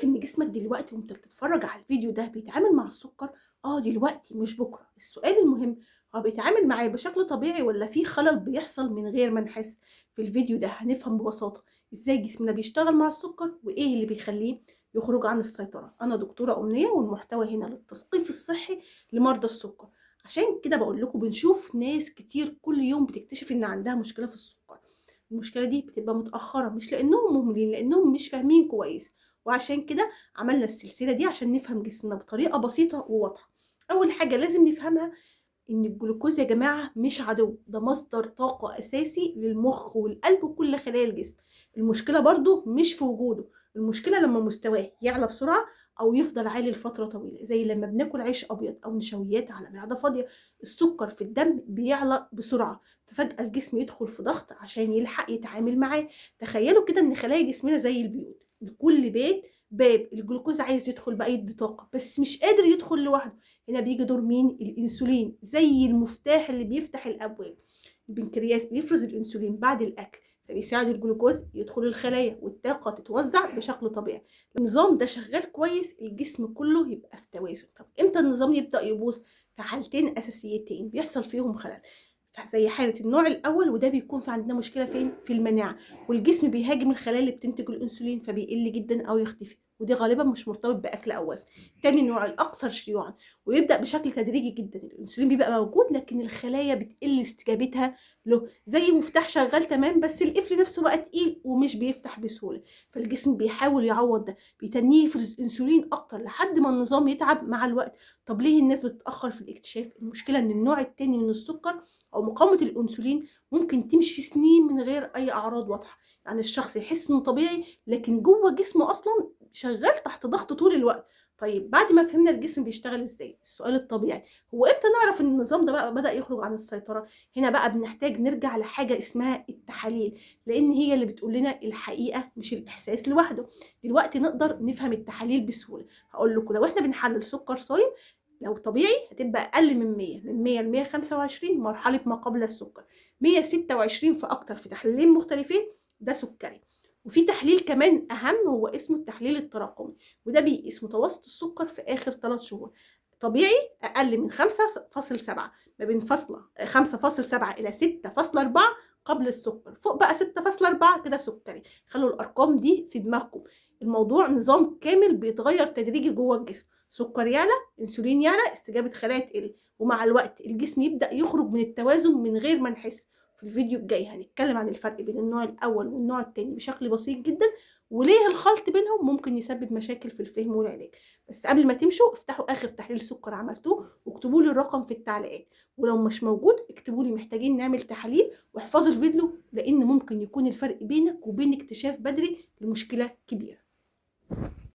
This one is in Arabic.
شايف إن جسمك دلوقتي وأنت بتتفرج على الفيديو ده بيتعامل مع السكر؟ دلوقتي مش بكرة. السؤال المهم، هو بيتعامل معاه بشكل طبيعي والّا في خلل بيحصل من غير ما نحس؟ في الفيديو ده هنفهم ببساطة إزاي جسمنا بيشتغل مع السكر وإيه اللي بيخليه يخرج عن السيطرة. أنا دكتورة أمنية والمحتوى هنا للتثقيف الصحي لمرضى السكر. عشان كده باقول لكم بنشوف ناس كتير كل يوم بتكتشف إن عندها مشكلة في السكر. المشكلة دي بتبقى متأخرة مش لإنهم مهملين، لإنهم مش فاهمين كويس. وعشان كده عملنا السلسلة دي عشان نفهم جسمنا بطريقة بسيطة وواضحة. أول حاجة لازم نفهمها إن الجلوكوز يا جماعة مش عدو، ده مصدر طاقة أساسي للمخ والقلب وكل خلايا الجسم. المشكلة برضو مش في وجوده، المشكلة لما مستواه يعلى بسرعة أو يفضل عالي لفترة طويلة، زي لما بناكل عيش أبيض أو نشويات على معدة فاضية. السكر في الدم بيعلى بسرعة، ففجأة الجسم يدخل في ضغط عشان يلحق يتعامل معاه. تخيلوا كده إن خلايا جسمنا زي البيوت، لكل بيت باب. الجلوكوز عايز يدخل بقى يدي طاقة بس مش قادر يدخل لوحده. هنا بيجي دور مين؟ الانسولين، زي المفتاح اللي بيفتح الابواب. البنكرياس بيفرز الانسولين بعد الاكل، فبيساعد الجلوكوز يدخل الخلايا والطاقه تتوزع بشكل طبيعي. النظام ده شغال كويس، الجسم كله يبقى في توازن. طب امتى النظام يبدا يبوظ؟ في حالتين اساسيتين بيحصل فيهم خلل، زي حالة النوع الأول، وده بيكون في عندنا مشكلة فين؟ في المناعة، والجسم بيهاجم الخلايا اللي بتنتج الأنسولين فبيقل جدا أو يختفي، ودي غالبا مش مرتبط بأكل أو وزن. تاني نوع الأكثر شيوعا ويبدأ بشكل تدريجي جدا، الأنسولين بيبقى موجود لكن الخلايا بتقل استجابتها له، زي مفتاح شغال تمام بس القفل نفسه بقى تقيل ومش بيفتح بسهولة. فالجسم بيحاول يعوض ده، بيتنيه يفرز أنسولين أكتر لحد ما النظام يتعب مع الوقت. طب ليه الناس بتتأخر في الاكتشاف؟ المشكلة إن النوع التاني من السكر أو مقاومة الأنسولين ممكن تمشي سنين من غير أي أعراض واضحة. يعني الشخص يحس إنه طبيعي لكن جوه جسمه أصلا شغال تحت ضغط طول الوقت. طيب بعد ما فهمنا الجسم بيشتغل إزاي، السؤال الطبيعي هو إمتى نعرف إن النظام ده بقى بدأ يخرج عن السيطرة؟ هنا بقى بنحتاج نرجع لحاجة اسمها التحاليل، لأن هي اللي بتقول لنا الحقيقة مش الإحساس لوحده. دلوقتي نقدر نفهم التحاليل بسهولة. هقول لكم لو إحنا بنحلل سكر صايم، لو طبيعي هتبقى أقل من 100، من 100 ل125 مرحلة ما قبل السكر، 126 فأكتر في تحليلين مختلفين ده سكري. وفي تحليل كمان أهم هو اسمه التحليل التراكمي، وده بيقيس متوسط السكر في آخر 3 شهور. طبيعي أقل من 5.7، ما بين 5.7 إلى 6.4 قبل السكر، فوق بقى 6.4 كده سكري. خلوا الأرقام دي في دماغكم، الموضوع نظام كامل بيتغير تدريجي جوه الجسم. سكر يعلى، انسولين يعلى، استجابه خلايا تقل، ومع الوقت الجسم يبدا يخرج من التوازن من غير ما نحس. في الفيديو الجاي هنتكلم عن الفرق بين النوع الاول والنوع التاني بشكل بسيط جدا، وليه الخلط بينهم ممكن يسبب مشاكل في الفهم والعلاج. بس قبل ما تمشوا افتحوا اخر تحليل سكر عملتوه واكتبوا لي الرقم في التعليقات، ولو مش موجود اكتبوا لي محتاجين نعمل تحاليل، واحفظوا الفيديو لان ممكن يكون الفرق بينك وبين اكتشاف بدري لمشكله كبيره.